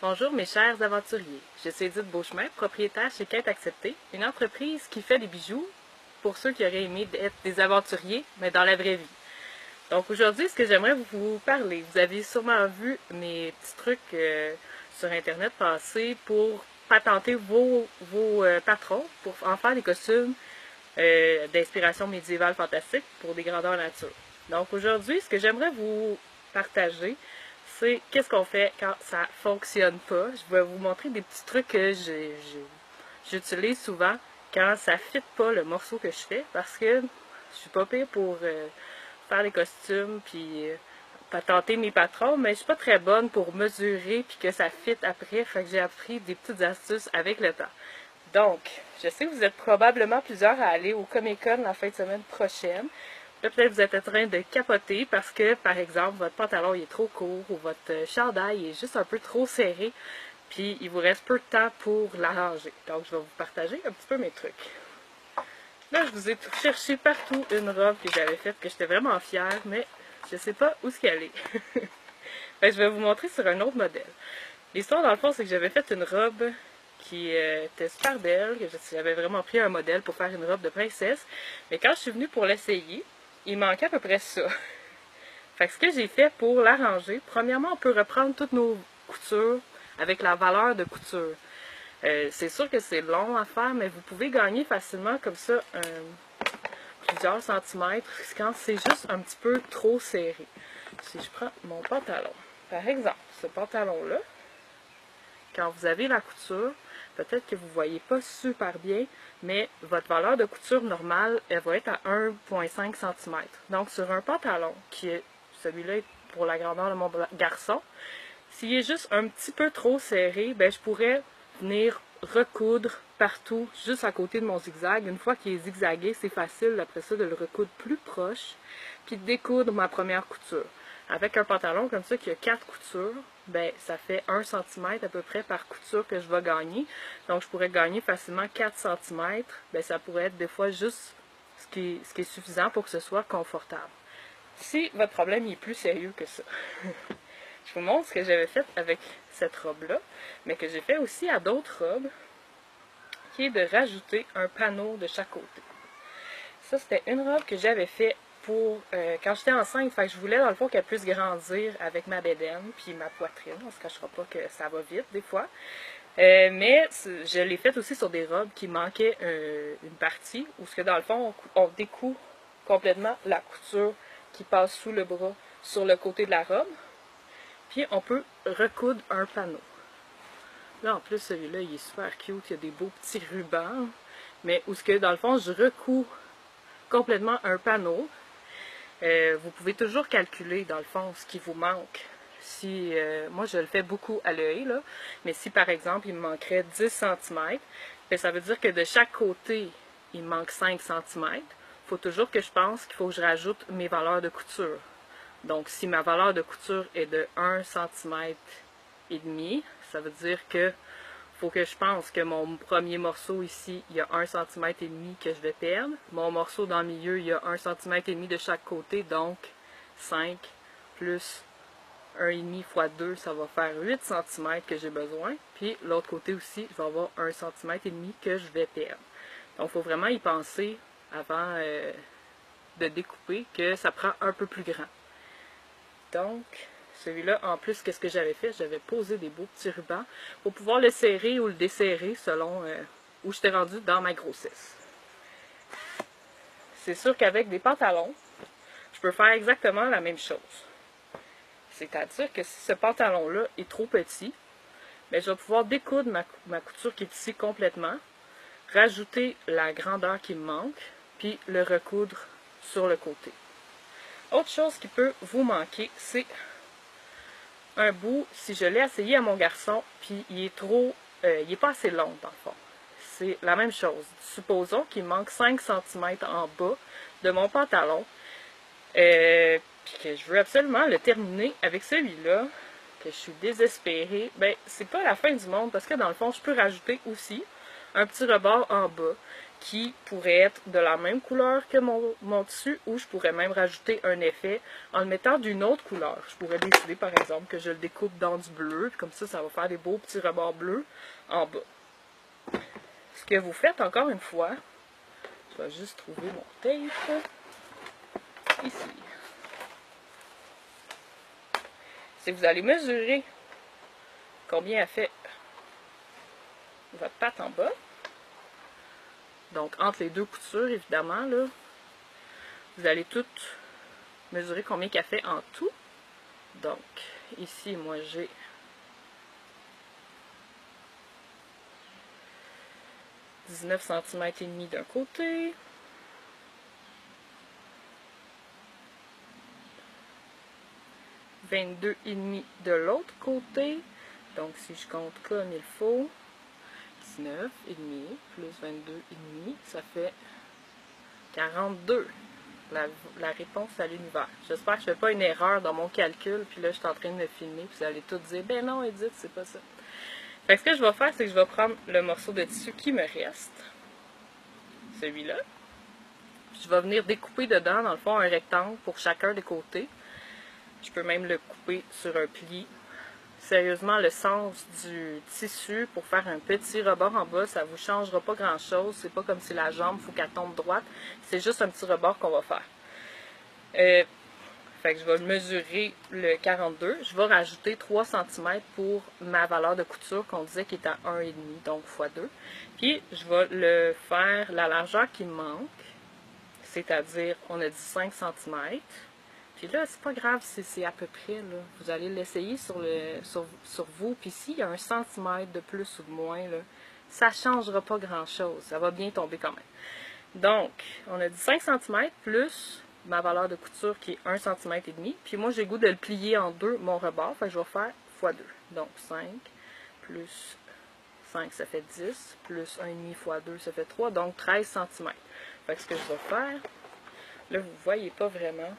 Bonjour mes chers aventuriers, je suis Edith Beauchemin, propriétaire chez Quête Acceptée, une entreprise qui fait des bijoux pour ceux qui auraient aimé être des aventuriers, mais dans la vraie vie. Donc aujourd'hui, ce que j'aimerais vous parler, vous avez sûrement vu mes petits trucs sur internet passer pour patenter vos patrons, pour en faire des costumes d'inspiration médiévale fantastique pour des grandeurs nature. Donc aujourd'hui, ce que j'aimerais vous partager, c'est qu'est-ce qu'on fait quand ça fonctionne pas. Je vais vous montrer des petits trucs que j'utilise souvent quand ça ne fit pas le morceau que je fais, parce que je suis pas pire pour faire les costumes puis patenter mes patrons, mais je suis pas très bonne pour mesurer puis que ça fit après. Fait que j'ai appris des petites astuces avec le temps. Donc, je sais que vous êtes probablement plusieurs à aller au Comic-Con la fin de semaine prochaine. Là, peut-être vous êtes en train de capoter parce que, par exemple, votre pantalon il est trop court ou votre chandail est juste un peu trop serré, puis il vous reste peu de temps pour l'arranger. Donc, je vais vous partager un petit peu mes trucs. Là, je vous ai cherché partout une robe que j'avais faite, que j'étais vraiment fière, mais je sais pas où est-ce qu'elle est. Je vais vous montrer sur un autre modèle. L'histoire, dans le fond, c'est que j'avais fait une robe qui était super belle, que j'avais vraiment pris un modèle pour faire une robe de princesse, mais quand je suis venue pour l'essayer, il manquait à peu près ça. Fait que ce que j'ai fait pour l'arranger, premièrement, on peut reprendre toutes nos coutures avec la valeur de couture. C'est sûr que c'est long à faire, mais vous pouvez gagner facilement comme ça plusieurs centimètres quand c'est juste un petit peu trop serré. Si je prends mon pantalon, par exemple, ce pantalon-là, quand vous avez la couture, peut-être que vous ne voyez pas super bien, mais votre valeur de couture normale, elle va être à 1,5 cm. Donc, sur un pantalon, qui est celui-là pour la grandeur de mon garçon, s'il est juste un petit peu trop serré, ben, je pourrais venir recoudre partout, juste à côté de mon zigzag. Une fois qu'il est zigzagué, c'est facile, après ça, de le recoudre plus proche, puis de découdre ma première couture. Avec un pantalon comme ça, qui a 4 coutures, ben, ça fait 1 cm à peu près par couture que je vais gagner. Donc, je pourrais gagner facilement 4 cm. Ben, ça pourrait être des fois juste ce qui est suffisant pour que ce soit confortable. Si votre problème est plus sérieux que ça, je vous montre ce que j'avais fait avec cette robe-là, mais que j'ai fait aussi à d'autres robes, qui est de rajouter un panneau de chaque côté. Ça, c'était une robe que j'avais fait pour quand j'étais enceinte, fait que je voulais dans le fond qu'elle puisse grandir avec ma bédaine puis ma poitrine. On se cachera pas que ça va vite des fois. Mais je l'ai faite aussi sur des robes qui manquaient une partie, où ce que dans le fond, on découd complètement la couture qui passe sous le bras sur le côté de la robe. Puis on peut recoudre un panneau. Là en plus celui-là il est super cute, il y a des beaux petits rubans. Mais où ce que dans le fond je recouds complètement un panneau. Vous pouvez toujours calculer, dans le fond, ce qui vous manque. Si, moi, je le fais beaucoup à l'œil, là, mais si, par exemple, il me manquerait 10 cm, bien, ça veut dire que de chaque côté, il me manque 5 cm. Il faut toujours que je pense qu'il faut que je rajoute mes valeurs de couture. Donc, si ma valeur de couture est de 1 cm et demi, ça veut dire que faut que je pense que mon premier morceau ici, il y a 1 cm et demi que je vais perdre. Mon morceau dans le milieu, il y a 1 cm et demi de chaque côté, donc 5 plus 1,5 fois 2, ça va faire 8 cm que j'ai besoin. Puis l'autre côté aussi, je vais avoir 1 cm et demi que je vais perdre. Donc il faut vraiment y penser avant de découper que ça prend un peu plus grand. Donc, celui-là, en plus, qu'est-ce que j'avais fait? J'avais posé des beaux petits rubans pour pouvoir le serrer ou le desserrer selon où j'étais rendue dans ma grossesse. C'est sûr qu'avec des pantalons, je peux faire exactement la même chose. C'est-à-dire que si ce pantalon-là est trop petit, bien, je vais pouvoir découdre ma couture qui est ici complètement, rajouter la grandeur qui me manque, puis le recoudre sur le côté. Autre chose qui peut vous manquer, c'est un bout, si je l'ai essayé à mon garçon, puis il est pas assez long dans le fond. C'est la même chose. Supposons qu'il manque 5 cm en bas de mon pantalon, puis que je veux absolument le terminer avec celui-là, que je suis désespérée, ben c'est pas la fin du monde, parce que dans le fond, je peux rajouter aussi un petit rebord en bas, qui pourrait être de la même couleur que mon tissu, ou je pourrais même rajouter un effet en le mettant d'une autre couleur. Je pourrais décider par exemple que je le découpe dans du bleu, puis comme ça va faire des beaux petits rebords bleus en bas. Ce que vous faites encore une fois, je vais juste trouver mon tape, ici. C'est que vous allez mesurer combien a fait votre patte en bas. Donc, entre les deux coutures, évidemment, là, vous allez toutes mesurer combien qu'elle fait en tout. Donc, ici, moi, j'ai 19 cm et demi d'un côté. « 22,5 de l'autre côté. Donc, si je compte comme il faut, 19,5 plus 22,5, ça fait 42. La réponse à l'univers. J'espère que je ne fais pas une erreur dans mon calcul, puis là, je suis en train de me filmer, puis vous allez tous dire, ben non, Edith, c'est pas ça. Fait que ce que je vais faire, c'est que je vais prendre le morceau de tissu qui me reste, celui-là. Je vais venir découper dedans, dans le fond, un rectangle pour chacun des côtés. Je peux même le couper sur un pli. Sérieusement, le sens du tissu pour faire un petit rebord en bas, ça ne vous changera pas grand-chose. C'est pas comme si la jambe, il faut qu'elle tombe droite. C'est juste un petit rebord qu'on va faire. Fait que je vais mesurer le 42. Je vais rajouter 3 cm pour ma valeur de couture qu'on disait qui est à 1,5, donc x2. Puis, je vais le faire la largeur qui me manque, c'est-à-dire, on a dit 5 cm. Puis là, c'est pas grave si c'est à peu près, là. Vous allez l'essayer sur vous. Puis s'il y a 1 centimètre de plus ou de moins, là, ça ne changera pas grand-chose. Ça va bien tomber quand même. Donc, on a dit 5 cm plus ma valeur de couture qui est 1 cm et demi. Puis moi, j'ai le goût de le plier en deux, mon rebord. Fait que je vais faire x2. Donc, 5 plus 5, ça fait 10. Plus 1,5 x 2, ça fait 3. Donc, 13 cm. Fait que ce que je vais faire, là, vous ne voyez pas vraiment.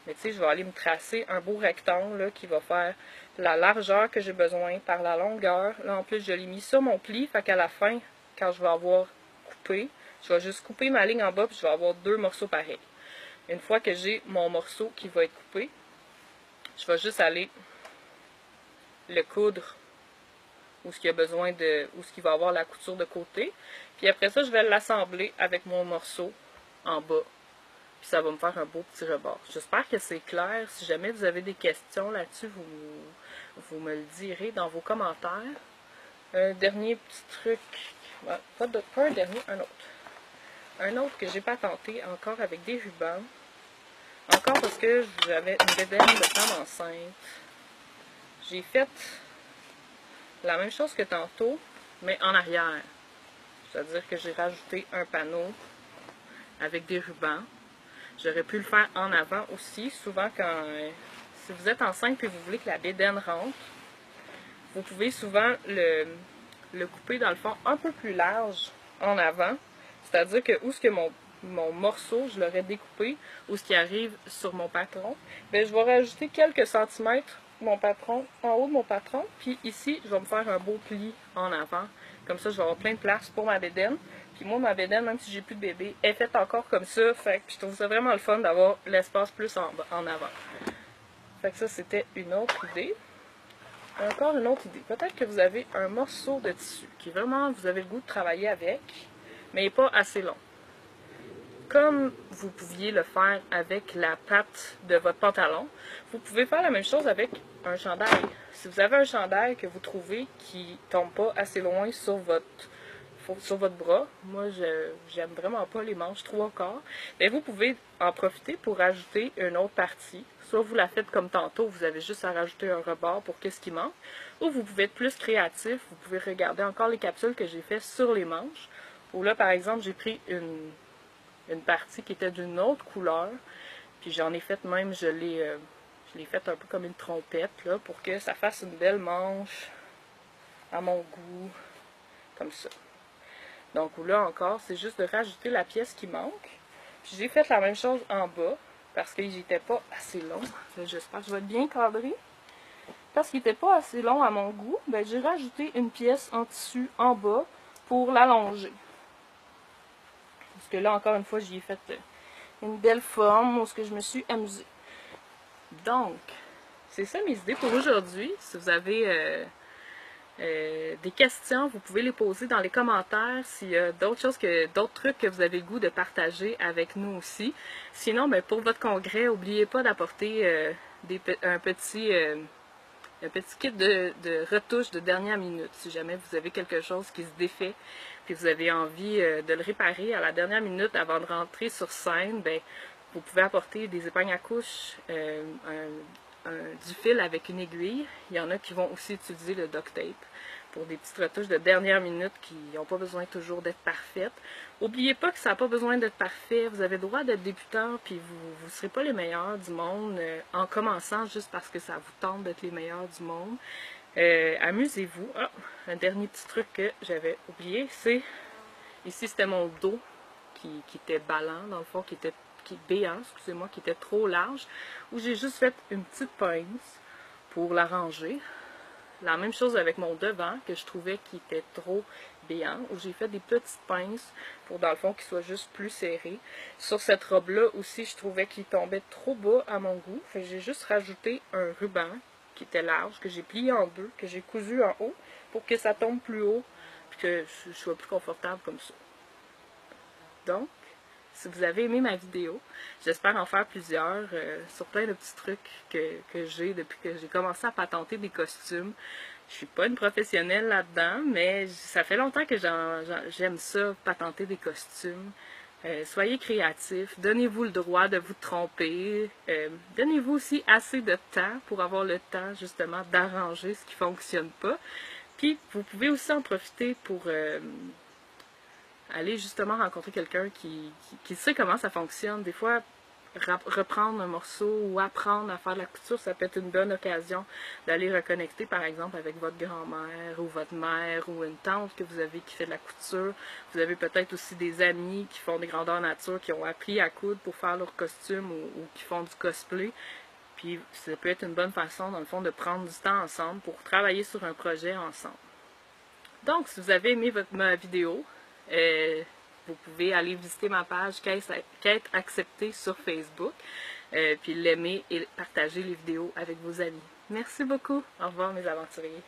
Mais tu sais, je vais aller me tracer un beau rectangle là, qui va faire la largeur que j'ai besoin par la longueur. Là, en plus, je l'ai mis sur mon pli. Fait qu'à la fin, quand je vais avoir coupé, je vais juste couper ma ligne en bas puis je vais avoir deux morceaux pareils. Une fois que j'ai mon morceau qui va être coupé, je vais juste aller le coudre où ce qu'il y a besoin de, où ce qu'il va avoir la couture de côté. Puis après ça, je vais l'assembler avec mon morceau en bas. Puis ça va me faire un beau petit rebord. J'espère que c'est clair. Si jamais vous avez des questions là-dessus, vous me le direz dans vos commentaires. Un dernier petit truc. Pas un dernier, un autre. Un autre que j'ai pas tenté encore avec des rubans. Encore parce que j'avais une bédaine de femme enceinte. J'ai fait la même chose que tantôt, mais en arrière. C'est-à-dire que j'ai rajouté un panneau avec des rubans. J'aurais pu le faire en avant aussi. Souvent, si vous êtes enceinte et vous voulez que la bédaine rentre, vous pouvez souvent le couper dans le fond un peu plus large en avant. C'est-à-dire que où est-ce que mon morceau, je l'aurais découpé, où ce qui arrive sur mon patron, bien, je vais rajouter quelques centimètres mon patron, en haut de mon patron. Puis ici, je vais me faire un beau pli en avant. Comme ça, je vais avoir plein de place pour ma bédaine. Puis moi, ma bédaine, même si j'ai plus de bébé, est faite encore comme ça. Fait que je trouve ça vraiment le fun d'avoir l'espace plus en avant. Fait que ça, c'était une autre idée. Encore une autre idée. Peut-être que vous avez un morceau de tissu qui vraiment, vous avez le goût de travailler avec, mais il n'est pas assez long. Comme vous pouviez le faire avec la patte de votre pantalon, vous pouvez faire la même chose avec un chandail. Si vous avez un chandail que vous trouvez qui ne tombe pas assez loin sur votre bras, moi j'aime vraiment pas les manches trop encore, mais vous pouvez en profiter pour rajouter une autre partie. Soit vous la faites comme tantôt, vous avez juste à rajouter un rebord pour qu'est-ce qui manque, ou vous pouvez être plus créatif, vous pouvez regarder encore les capsules que j'ai faites sur les manches, où là par exemple j'ai pris une partie qui était d'une autre couleur, puis j'en ai fait même, je l'ai fait un peu comme une trompette, là, pour que ça fasse une belle manche à mon goût, comme ça. Donc là encore, c'est juste de rajouter la pièce qui manque. Puis j'ai fait la même chose en bas, parce qu'il n'était pas assez long. J'espère que je vais être bien cadré. Parce qu'il n'était pas assez long à mon goût, ben j'ai rajouté une pièce en tissu en bas pour l'allonger. Parce que là, encore une fois, j'y ai fait une belle forme où je me suis amusée. Donc, c'est ça mes idées pour aujourd'hui. Si vous avez des questions, vous pouvez les poser dans les commentaires. S'il y a d'autres trucs que vous avez le goût de partager avec nous aussi. Sinon, ben, pour votre congrès, n'oubliez pas d'apporter un petit kit de retouche de dernière minute. Si jamais vous avez quelque chose qui se défait et vous avez envie de le réparer à la dernière minute avant de rentrer sur scène, ben, vous pouvez apporter des épingles à couche, du fil avec une aiguille. Il y en a qui vont aussi utiliser le duct tape pour des petites retouches de dernière minute qui n'ont pas besoin toujours d'être parfaites. N'oubliez pas que ça n'a pas besoin d'être parfait. Vous avez le droit d'être débutant, puis vous ne serez pas les meilleurs du monde en commençant juste parce que ça vous tente d'être les meilleurs du monde. Amusez-vous. Ah, un dernier petit truc que j'avais oublié, c'est ici c'était mon dos qui était ballant, dans le fond, béant, excusez-moi, qui était trop large, où j'ai juste fait une petite pince pour l'arranger. La même chose avec mon devant, que je trouvais qui était trop béant, où j'ai fait des petites pinces pour, dans le fond, qu'il soit juste plus serré. Sur cette robe-là aussi, je trouvais qu'il tombait trop bas à mon goût. Fait que j'ai juste rajouté un ruban qui était large, que j'ai plié en deux, que j'ai cousu en haut, pour que ça tombe plus haut, puis que je sois plus confortable comme ça. Donc, si vous avez aimé ma vidéo, j'espère en faire plusieurs sur plein de petits trucs que j'ai depuis que j'ai commencé à patenter des costumes. Je suis pas une professionnelle là-dedans, mais ça fait longtemps que j'aime ça, patenter des costumes. Soyez créatifs, donnez-vous le droit de vous tromper, donnez-vous aussi assez de temps pour avoir le temps justement d'arranger ce qui ne fonctionne pas. Puis vous pouvez aussi en profiter pour aller justement rencontrer quelqu'un qui sait comment ça fonctionne. Des fois, reprendre un morceau ou apprendre à faire de la couture, ça peut être une bonne occasion d'aller reconnecter par exemple avec votre grand-mère ou votre mère ou une tante que vous avez qui fait de la couture. Vous avez peut-être aussi des amis qui font des grandeurs nature, qui ont appris à coudre pour faire leur costume ou qui font du cosplay. Puis ça peut être une bonne façon dans le fond de prendre du temps ensemble pour travailler sur un projet ensemble. Donc si vous avez aimé ma vidéo, vous pouvez aller visiter ma page Quête acceptée sur Facebook, puis l'aimer et partager les vidéos avec vos amis. Merci beaucoup. Au revoir mes aventuriers.